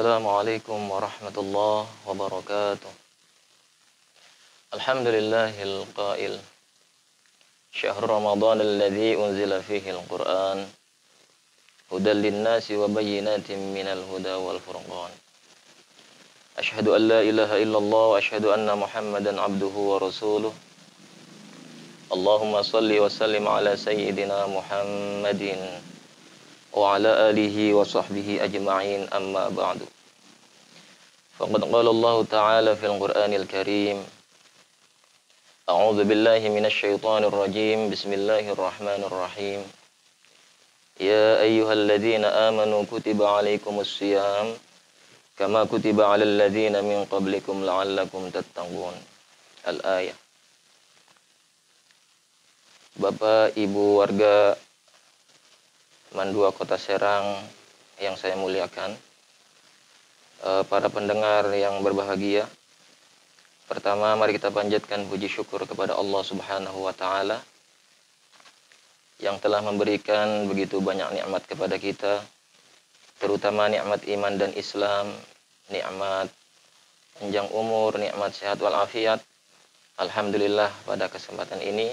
Assalamualaikum warahmatullahi wabarakatuh. Alhamdulillahil qail. Syahrul Ramadan alladzi unzila fihi al-Qur'an hudan lin-nasi wa bayyinatin minal huda wal furqan. Asyhadu an la ilaha illallah wa asyhadu anna Muhammadan abduhu wa rasuluh. Allahumma shalli wa sallim ala sayyidina Muhammadin wa ala alihi wa sahbihi ajma'in amma ba'du. Faqad qala Allah Ta'ala fil Qur'anil Karim. A'udzu billahi minasy syaithanir rajim. Bismillahirrahmanirrahim. Ya ayyuhalladzina amanu kutiba 'alaikumus shiyam kama kutiba 'alal ladzina min qablikum la'allakum tattaqun. Al-ayah. Bapak, Ibu warga Mandua Kota Serang yang saya muliakan, para pendengar yang berbahagia, pertama mari kita panjatkan puji syukur kepada Allah Subhanahu wa Ta'ala yang telah memberikan begitu banyak nikmat kepada kita, terutama nikmat iman dan Islam, nikmat panjang umur, nikmat sehat walafiat. Alhamdulillah pada kesempatan ini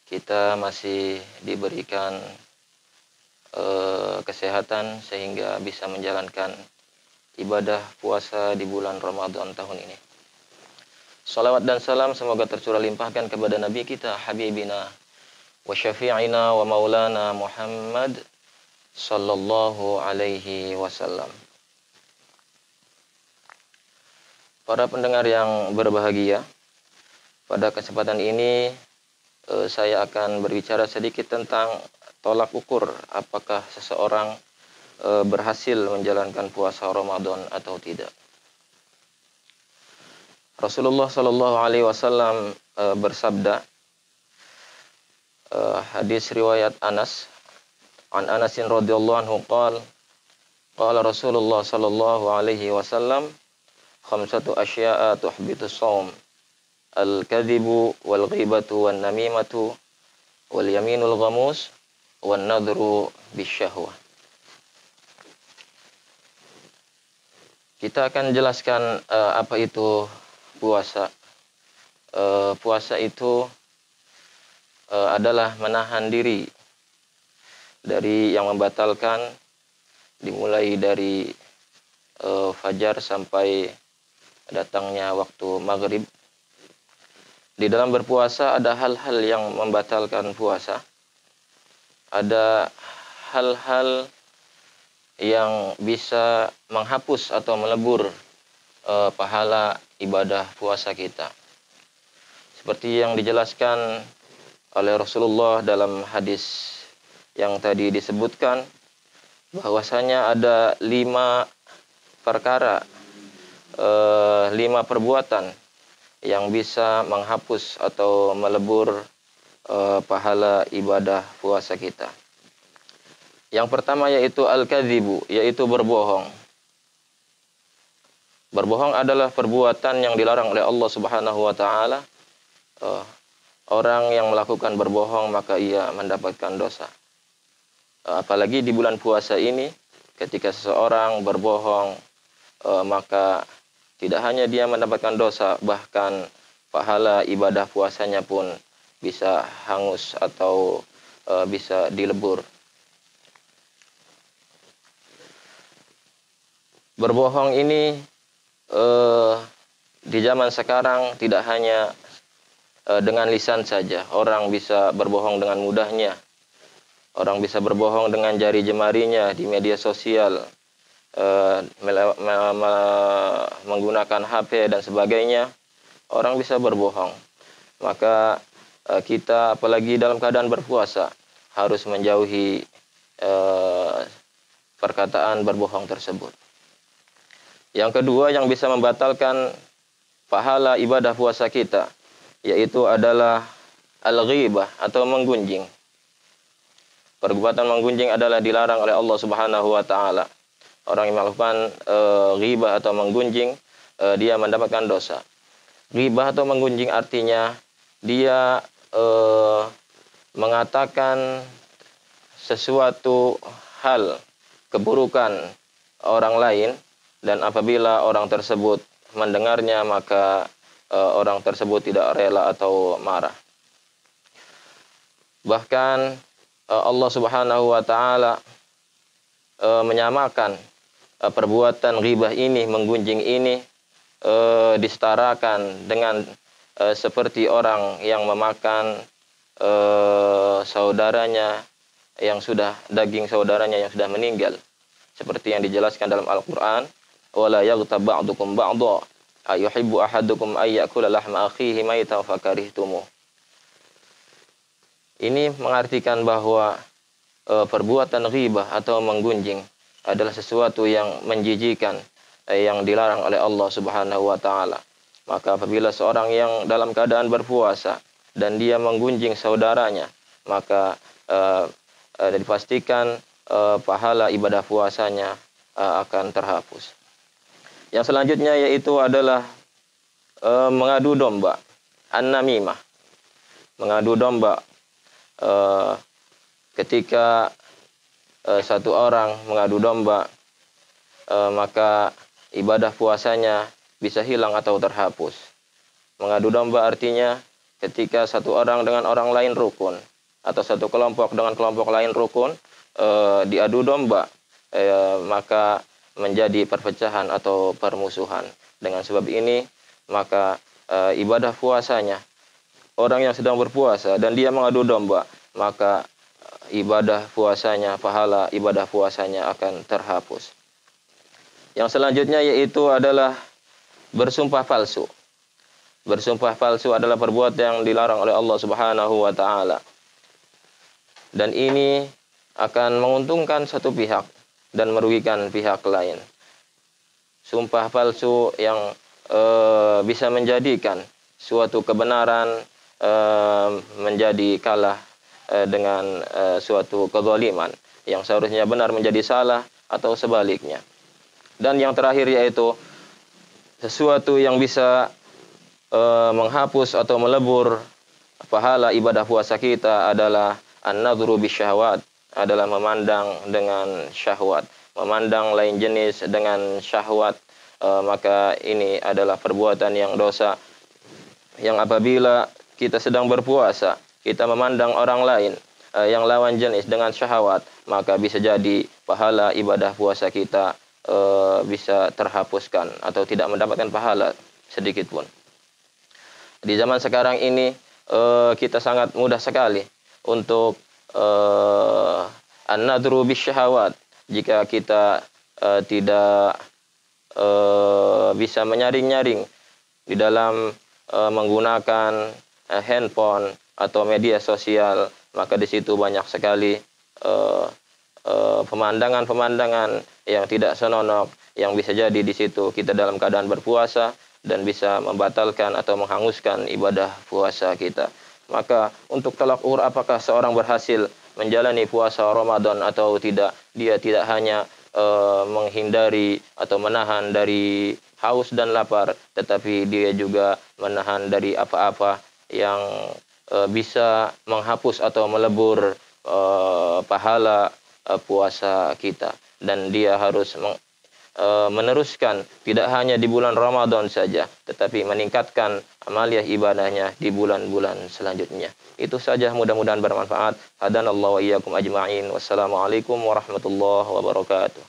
kita masih diberikan kesehatan sehingga bisa menjalankan ibadah puasa di bulan Ramadan tahun ini. Salawat dan salam semoga tercurah limpahkan kepada Nabi kita, Habibina wa syafi'ina wa maulana Muhammad sallallahu alaihi wasallam. Para pendengar yang berbahagia, pada kesempatan ini saya akan berbicara sedikit tentang tolak ukur apakah seseorang berhasil menjalankan puasa Ramadan atau tidak. Rasulullah Shallallahu Alaihi Wasallam bersabda, hadis riwayat Anas, an Anasin radhiyallahu anhu qala Rasulullah Shallallahu Alaihi Wasallam, khamsatu asya'a tuhbitu shaum, al-kadhibu wal ghibatu wan namimatu wal yaminul ghamus wan nadhru bisyahwah. Kita akan jelaskan apa itu puasa. Puasa itu adalah menahan diri dari yang membatalkan, dimulai dari fajar sampai datangnya waktu maghrib. Di dalam berpuasa ada hal-hal yang membatalkan puasa. Ada hal-hal yang bisa menghapus atau melebur pahala ibadah puasa kita. Seperti yang dijelaskan oleh Rasulullah dalam hadis yang tadi disebutkan, bahwasanya ada 5 perkara, 5 perbuatan yang bisa menghapus atau melebur pahala ibadah puasa kita. Yang pertama yaitu al-kadzibu, yaitu berbohong. Berbohong adalah perbuatan yang dilarang oleh Allah Subhanahu wa Ta'ala. Orang yang melakukan berbohong maka ia mendapatkan dosa. Apalagi di bulan puasa ini, ketika seseorang berbohong, maka tidak hanya dia mendapatkan dosa, bahkan pahala ibadah puasanya pun bisa hangus atau bisa dilebur. Berbohong ini di zaman sekarang tidak hanya dengan lisan saja. Orang bisa berbohong dengan mudahnya. Orang bisa berbohong dengan jari jemarinya di media sosial, menggunakan HP dan sebagainya. Orang bisa berbohong. Maka kita apalagi dalam keadaan berpuasa harus menjauhi perkataan berbohong tersebut. Yang kedua yang bisa membatalkan pahala ibadah puasa kita, yaitu adalah al-ghibah atau menggunjing. Perbuatan menggunjing adalah dilarang oleh Allah Subhanahu wa Ta'ala. Orang yang melakukan ghibah atau menggunjing, dia mendapatkan dosa. Ghibah atau menggunjing artinya dia mengatakan sesuatu hal keburukan orang lain dan apabila orang tersebut mendengarnya maka orang tersebut tidak rela atau marah. Bahkan Allah Subhanahu wa taala menyamakan perbuatan ghibah ini, menggunjing ini disetarakan dengan seperti orang yang memakan saudaranya yang sudah daging saudaranya yang sudah meninggal, seperti yang dijelaskan dalam Al-Qur'an, wala yaghtab ba'dukum ba'dha ayuhibbu ahadukum ay ya'kula lahma akhihi maytan fakarihtumuh. Ini mengartikan bahwa perbuatan ghibah atau menggunjing adalah sesuatu yang menjijikan, yang dilarang oleh Allah Subhanahu wa taala. Maka apabila seorang yang dalam keadaan berpuasa dan dia menggunjing saudaranya, maka dipastikan pahala ibadah puasanya akan terhapus. Yang selanjutnya yaitu adalah mengadu domba, an-namimah. Mengadu domba ketika satu orang mengadu domba, maka ibadah puasanya bisa hilang atau terhapus. Mengadu domba artinya ketika satu orang dengan orang lain rukun, atau satu kelompok dengan kelompok lain rukun, diadu domba, maka menjadi perpecahan atau permusuhan. Dengan sebab ini, maka ibadah puasanya, orang yang sedang berpuasa dan dia mengadu domba, maka ibadah puasanya, pahala ibadah puasanya akan terhapus. Yang selanjutnya yaitu adalah bersumpah palsu. Bersumpah palsu adalah perbuatan yang dilarang oleh Allah Subhanahu wa taala. Dan ini akan menguntungkan satu pihak dan merugikan pihak lain. Sumpah palsu yang bisa menjadikan suatu kebenaran menjadi kalah dengan suatu kezaliman yang seharusnya benar menjadi salah atau sebaliknya. Dan yang terakhir yaitu sesuatu yang bisa menghapus atau melebur pahala ibadah puasa kita adalah an-nadhru bisyahwat, adalah memandang dengan syahwat, memandang lain jenis dengan syahwat. Maka ini adalah perbuatan yang dosa, yang apabila kita sedang berpuasa, kita memandang orang lain yang lawan jenis dengan syahwat, maka bisa jadi pahala ibadah puasa kita bisa terhapuskan atau tidak mendapatkan pahala sedikit pun. Di zaman sekarang ini kita sangat mudah sekali untuk an-nadhru bisyahawat. Jika kita tidak bisa menyaring-nyaring di dalam menggunakan handphone atau media sosial, maka di situ banyak sekali pemandangan-pemandangan yang tidak senonoh, yang bisa jadi di situ kita dalam keadaan berpuasa dan bisa membatalkan atau menghanguskan ibadah puasa kita. Maka untuk tolak ukur apakah seorang berhasil menjalani puasa Ramadan atau tidak, dia tidak hanya menghindari atau menahan dari haus dan lapar, tetapi dia juga menahan dari apa-apa yang bisa menghapus atau melebur pahala puasa kita. Dan dia harus meneruskan tidak hanya di bulan Ramadan saja, tetapi meningkatkan amaliyah ibadahnya di bulan-bulan selanjutnya. Itu saja, mudah-mudahan bermanfaat. Hadanallahu wa iyyakum ajma'in. Wassalamualaikum warahmatullahi wabarakatuh.